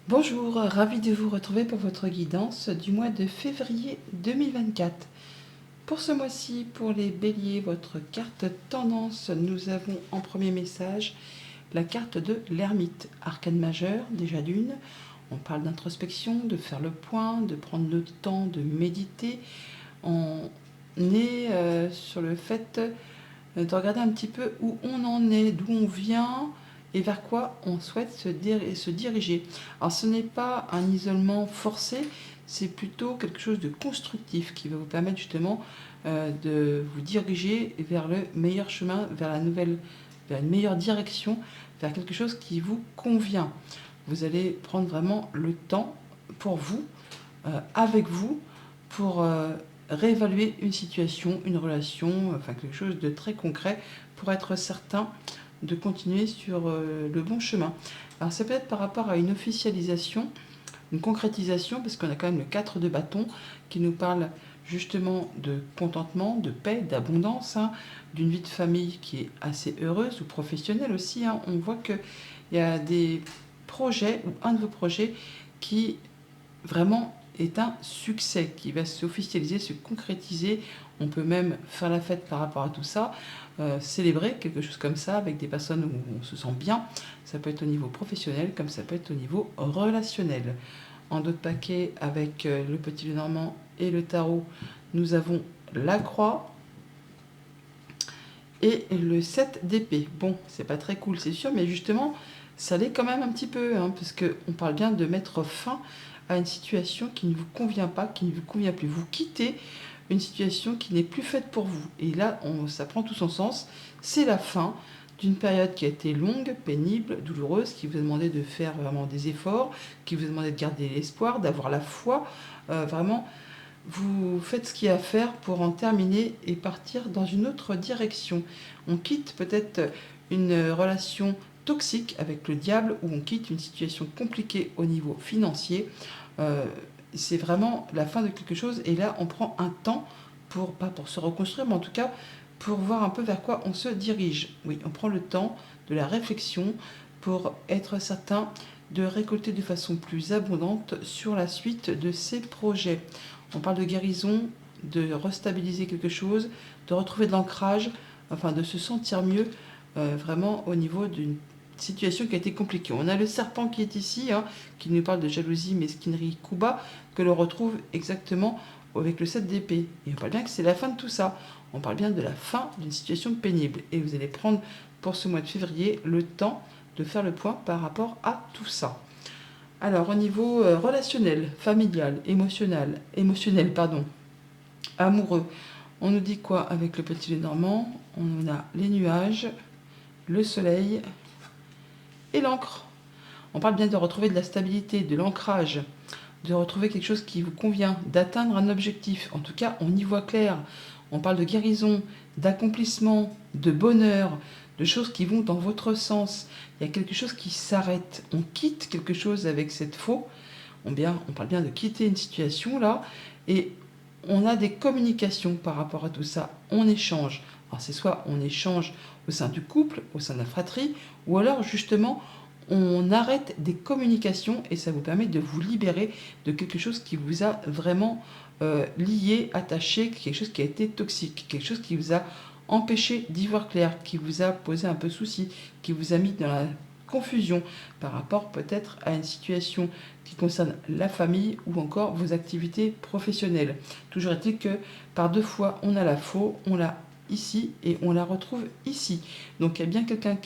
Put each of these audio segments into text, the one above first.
Bonjour, ravi de vous retrouver pour votre guidance du mois de février 2024. Pour ce mois-ci, pour les béliers, votre carte tendance, nous avons en premier message la carte de l'ermite, arcane majeur, déjà d'une. On parle d'introspection, de faire le point, de prendre le temps de méditer. On est sur le fait de regarder un petit peu où on en est, d'où on vient et vers quoi on souhaite se diriger. Alors ce n'est pas un isolement forcé, c'est plutôt quelque chose de constructif qui va vous permettre justement de vous diriger vers le meilleur chemin, vers une meilleure direction, vers quelque chose qui vous convient. Vous allez prendre vraiment le temps pour vous, avec vous, pour réévaluer une situation, une relation, enfin quelque chose de très concret pour être certain de continuer sur le bon chemin. Alors ça peut être par rapport à une officialisation, une concrétisation, parce qu'on a quand même le 4 de bâton qui nous parle justement de contentement, de paix, d'abondance, hein, d'une vie de famille qui est assez heureuse ou professionnelle aussi. Hein. On voit qu'il y a des projets ou un de vos projets qui vraiment est un succès, qui va s'officialiser, se concrétiser. On peut même faire la fête par rapport à tout ça, célébrer quelque chose comme ça avec des personnes où on se sent bien. Ça peut être au niveau professionnel comme ça peut être au niveau relationnel. En d'autres paquets, avec le petit Lenormand et le tarot, nous avons la croix et le 7 d'épée. Bon, c'est pas très cool, c'est sûr, mais justement, ça l'est quand même un petit peu, hein, parce qu'on parle bien de mettre fin à une situation qui ne vous convient pas, qui ne vous convient plus. Vous quittez une situation qui n'est plus faite pour vous. Et là, ça prend tout son sens. C'est la fin d'une période qui a été longue, pénible, douloureuse, qui vous a demandé de faire vraiment des efforts, qui vous a demandé de garder l'espoir, d'avoir la foi. Vraiment, vous faites ce qu'il y a à faire pour en terminer et partir dans une autre direction. On quitte peut-être une relation toxique avec le diable ou on quitte une situation compliquée au niveau financier. Euh, c'est vraiment la fin de quelque chose et là on prend un temps pour, pas pour se reconstruire, mais en tout cas pour voir un peu vers quoi on se dirige. Oui, on prend le temps de la réflexion pour être certain de récolter de façon plus abondante sur la suite de ces projets. On parle de guérison, de restabiliser quelque chose, de retrouver de l'ancrage, enfin de se sentir mieux vraiment au niveau d'une situation qui a été compliquée. On a le serpent qui est ici, hein, qui nous parle de jalousie, mesquinerie, coup bas, que l'on retrouve exactement avec le 7 d'épée. Et on parle bien que c'est la fin de tout ça. On parle bien de la fin d'une situation pénible. Et vous allez prendre pour ce mois de février le temps de faire le point par rapport à tout ça. Alors au niveau relationnel, familial, émotionnel, pardon, amoureux, on nous dit quoi avec le petit Lenormand? On a les nuages, le soleil et l'encre. On parle bien de retrouver de la stabilité, de l'ancrage, de retrouver quelque chose qui vous convient, d'atteindre un objectif. En tout cas, on y voit clair. On parle de guérison, d'accomplissement, de bonheur, de choses qui vont dans votre sens. Il y a quelque chose qui s'arrête. On quitte quelque chose avec cette faux. On parle bien de quitter une situation là. Et on a des communications par rapport à tout ça. On échange. Alors c'est soit on échange au sein du couple, au sein de la fratrie, ou alors justement on arrête des communications et ça vous permet de vous libérer de quelque chose qui vous a vraiment lié, attaché, quelque chose qui a été toxique, quelque chose qui vous a empêché d'y voir clair, qui vous a posé un peu souci, qui vous a mis dans la confusion par rapport peut-être à une situation qui concerne la famille ou encore vos activités professionnelles. Toujours est-il que par deux fois on a la faux, on l'a ici et on la retrouve ici. Donc il y a bien quelqu'un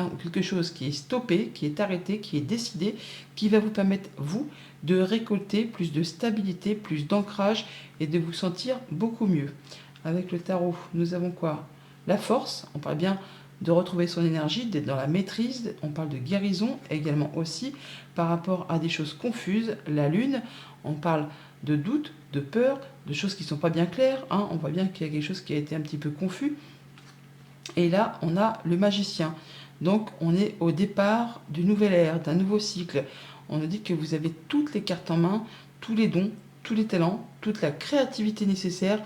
ou quelque chose qui est stoppé, qui est arrêté, qui est décidé, qui va vous permettre, vous, de récolter plus de stabilité, plus d'ancrage et de vous sentir beaucoup mieux. Avec le tarot, nous avons quoi? La force, on parle bien de retrouver son énergie, d'être dans la maîtrise, on parle de guérison également aussi par rapport à des choses confuses. La lune, on parle de doute, de peur, de choses qui ne sont pas bien claires, hein. On voit bien qu'il y a quelque chose qui a été un petit peu confus. Et là, on a le magicien. Donc, on est au départ d'une nouvelle ère, d'un nouveau cycle. On nous dit que vous avez toutes les cartes en main, tous les dons, tous les talents, toute la créativité nécessaire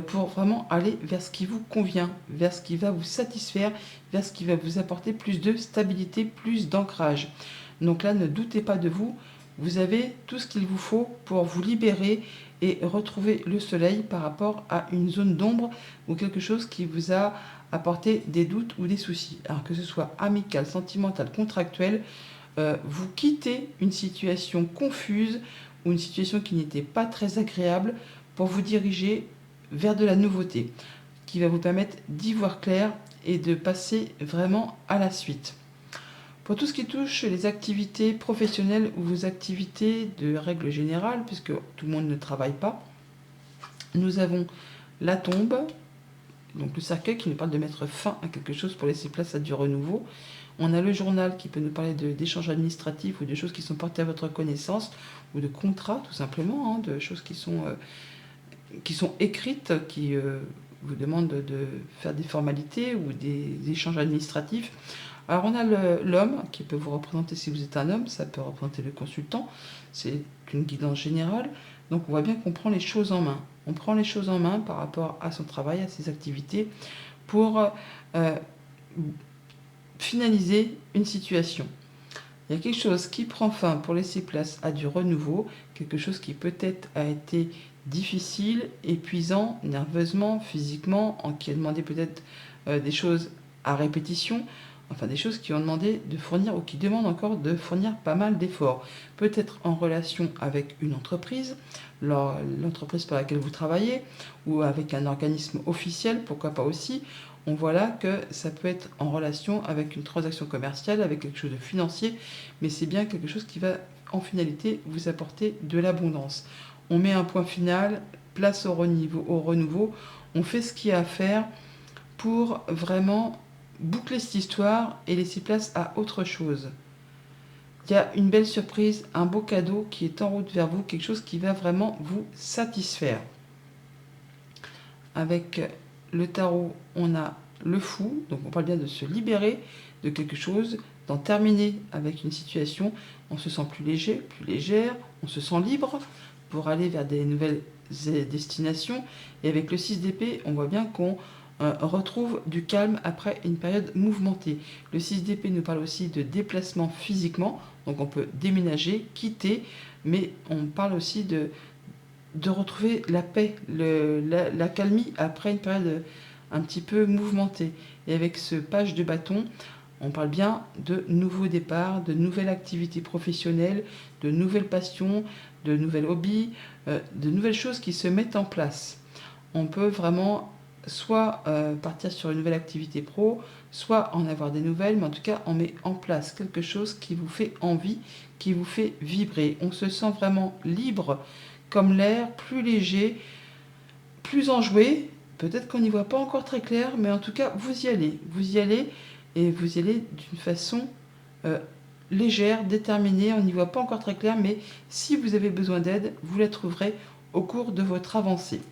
pour vraiment aller vers ce qui vous convient, vers ce qui va vous satisfaire, vers ce qui va vous apporter plus de stabilité, plus d'ancrage. Donc là, ne doutez pas de vous. Vous avez tout ce qu'il vous faut pour vous libérer et retrouver le soleil par rapport à une zone d'ombre ou quelque chose qui vous a apporté des doutes ou des soucis. Alors que ce soit amical, sentimental, contractuel, vous quittez une situation confuse ou une situation qui n'était pas très agréable pour vous diriger vers de la nouveauté qui va vous permettre d'y voir clair et de passer vraiment à la suite. Pour tout ce qui touche les activités professionnelles ou vos activités de règle générale, puisque tout le monde ne travaille pas, nous avons la tombe, donc le cercueil qui nous parle de mettre fin à quelque chose pour laisser place à du renouveau. On a le journal qui peut nous parler d'échanges administratifs ou de choses qui sont portées à votre connaissance, ou de contrats tout simplement, de choses qui sont écrites, qui vous demandent de faire des formalités ou des échanges administratifs. Alors on a l'homme qui peut vous représenter si vous êtes un homme, ça peut représenter le consultant, c'est une guidance générale. Donc on voit bien qu'on prend les choses en main. On prend les choses en main par rapport à son travail, à ses activités, pour finaliser une situation. Il y a quelque chose qui prend fin pour laisser place à du renouveau, quelque chose qui peut-être a été difficile, épuisant, nerveusement, physiquement, qui a demandé peut-être des choses à répétition, enfin des choses qui ont demandé de fournir ou qui demandent encore de fournir pas mal d'efforts. Peut-être en relation avec une entreprise, l'entreprise pour laquelle vous travaillez, ou avec un organisme officiel, pourquoi pas aussi. On voit là que ça peut être en relation avec une transaction commerciale, avec quelque chose de financier, mais c'est bien quelque chose qui va en finalité vous apporter de l'abondance. On met un point final, place au renouveau, on fait ce qu'il y a à faire pour vraiment boucler cette histoire et laisser place à autre chose. Il y a une belle surprise, un beau cadeau qui est en route vers vous, quelque chose qui va vraiment vous satisfaire. Avec le tarot, on a le fou, donc on parle bien de se libérer de quelque chose, d'en terminer avec une situation. On se sent plus léger, plus légère, on se sent libre pour aller vers des nouvelles destinations. Et avec le 6 d'épée, on voit bien qu'on retrouve du calme après une période mouvementée. Le 6 d'épée nous parle aussi de déplacement physiquement, donc on peut déménager, quitter, mais on parle aussi de retrouver la paix, la calmie après une période un petit peu mouvementée. Et avec ce page de bâton, on parle bien de nouveaux départs, de nouvelles activités professionnelles, de nouvelles passions, de nouvelles hobbies, de nouvelles choses qui se mettent en place. On peut vraiment soit partir sur une nouvelle activité pro, soit en avoir des nouvelles, mais en tout cas, on met en place quelque chose qui vous fait envie, qui vous fait vibrer. On se sent vraiment libre comme l'air, plus léger, plus enjoué. Peut-être qu'on n'y voit pas encore très clair, mais en tout cas, vous y allez et vous y allez d'une façon légère, déterminée. On n'y voit pas encore très clair, mais si vous avez besoin d'aide, vous la trouverez au cours de votre avancée.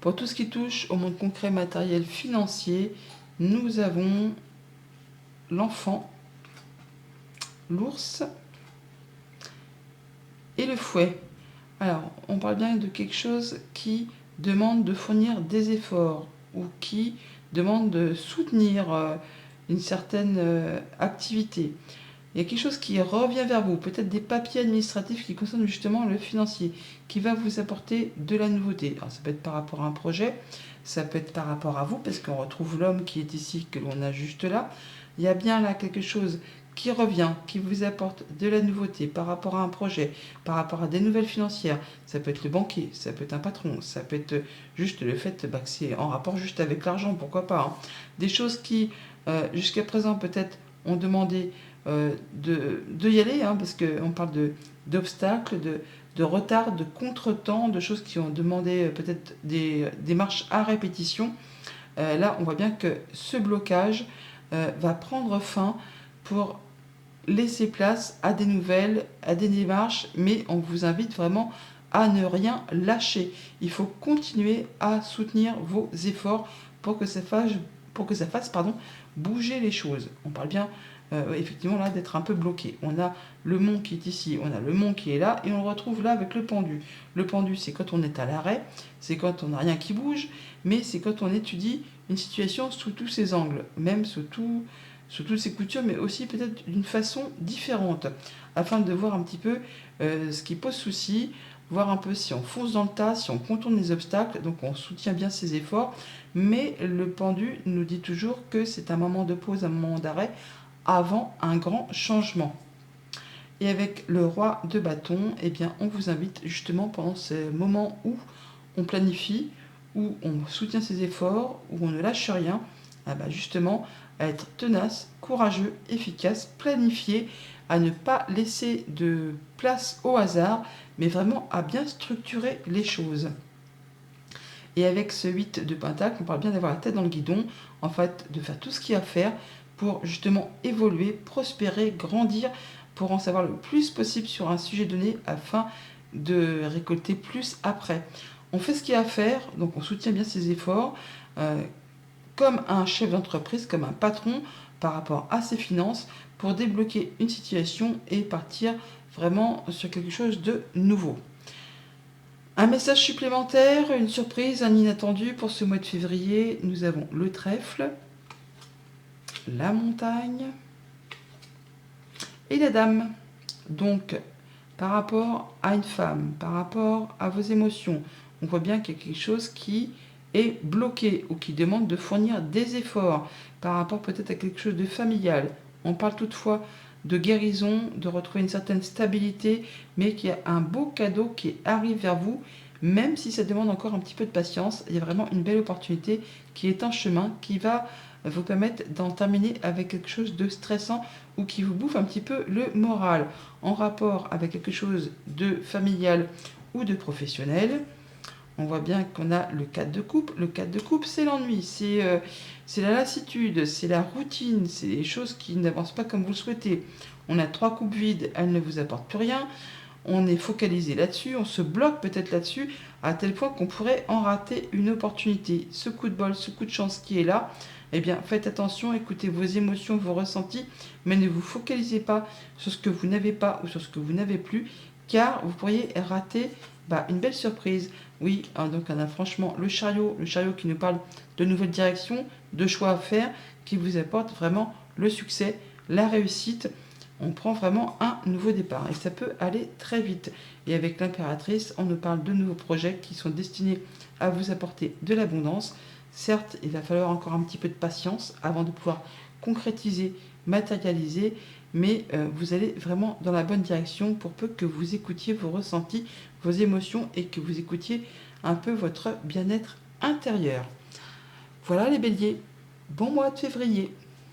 Pour tout ce qui touche au monde concret, matériel, financier, nous avons l'enfant, l'ours et le fouet. Alors, on parle bien de quelque chose qui demande de fournir des efforts ou qui demande de soutenir une certaine activité. Il y a quelque chose qui revient vers vous, peut-être des papiers administratifs qui concernent justement le financier, qui va vous apporter de la nouveauté. Alors, ça peut être par rapport à un projet, ça peut être par rapport à vous, parce qu'on retrouve l'homme qui est ici, que l'on a juste là. Il y a bien là quelque chose qui revient, qui vous apporte de la nouveauté par rapport à un projet, par rapport à des nouvelles financières. Ça peut être le banquier, ça peut être un patron, ça peut être juste le fait que c'est en rapport juste avec l'argent, pourquoi pas. Des choses qui, jusqu'à présent, peut-être ont demandé de y aller, parce qu'on parle d'obstacles, de retard, de contretemps, de choses qui ont demandé peut-être des démarches à répétition. Là, on voit bien que ce blocage va prendre fin pour laisser place à des nouvelles, à des démarches, mais on vous invite vraiment à ne rien lâcher. Il faut continuer à soutenir vos efforts pour que ça fasse, bouger les choses. On parle bien effectivement là d'être un peu bloqué. On a le mont qui est ici, on a le mont qui est là, et on le retrouve là avec le pendu. Le pendu, c'est quand on est à l'arrêt, c'est quand on n'a rien qui bouge, mais c'est quand on étudie une situation sous tous ses angles, même sous tous sous toutes ses coutures, mais aussi peut-être d'une façon différente, afin de voir un petit peu ce qui pose souci, voir un peu si on fonce dans le tas, si on contourne les obstacles, donc on soutient bien ses efforts, mais le pendu nous dit toujours que c'est un moment de pause, un moment d'arrêt, avant un grand changement. Et avec le roi de bâton, eh bien, on vous invite justement pendant ces moments où on planifie, où on soutient ses efforts, où on ne lâche rien, ah bah justement à être tenace, courageux, efficace, planifié, à ne pas laisser de place au hasard, mais vraiment à bien structurer les choses. Et avec ce 8 de pentacle, on parle bien d'avoir la tête dans le guidon, en fait, de faire tout ce qu'il y a à faire pour justement évoluer, prospérer, grandir, pour en savoir le plus possible sur un sujet donné afin de récolter plus après. On fait ce qu'il y a à faire, donc on soutient bien ses efforts, euh, comme un chef d'entreprise, comme un patron par rapport à ses finances, pour débloquer une situation et partir vraiment sur quelque chose de nouveau. Un message supplémentaire, une surprise, un inattendu pour ce mois de février. Nous avons le trèfle, la montagne et la dame. Donc, par rapport à une femme, par rapport à vos émotions, on voit bien qu'il y a quelque chose qui est bloqué ou qui demande de fournir des efforts par rapport peut-être à quelque chose de familial. On parle toutefois de guérison, de retrouver une certaine stabilité, mais qu'il y a un beau cadeau qui arrive vers vous, même si ça demande encore un petit peu de patience. Il y a vraiment une belle opportunité qui est en chemin, qui va vous permettre d'en terminer avec quelque chose de stressant ou qui vous bouffe un petit peu le moral en rapport avec quelque chose de familial ou de professionnel. On voit bien qu'on a le 4 de coupe. Le 4 de coupe, c'est l'ennui, c'est la lassitude, c'est la routine, c'est les choses qui n'avancent pas comme vous le souhaitez. On a 3 coupes vides, elles ne vous apportent plus rien. On est focalisé là-dessus, on se bloque peut-être là-dessus, à tel point qu'on pourrait en rater une opportunité. Ce coup de bol, ce coup de chance qui est là, eh bien faites attention, écoutez vos émotions, vos ressentis, mais ne vous focalisez pas sur ce que vous n'avez pas ou sur ce que vous n'avez plus, car vous pourriez rater une belle surprise. Oui, hein, donc franchement, le chariot qui nous parle de nouvelles directions, de choix à faire, qui vous apporte vraiment le succès, la réussite. On prend vraiment un nouveau départ et ça peut aller très vite. Et avec l'impératrice, on nous parle de nouveaux projets qui sont destinés à vous apporter de l'abondance. Certes, il va falloir encore un petit peu de patience avant de pouvoir concrétiser, matérialiser, mais vous allez vraiment dans la bonne direction pour peu que vous écoutiez vos ressentis, vos émotions et que vous écoutiez un peu votre bien-être intérieur. Voilà les béliers, bon mois de février.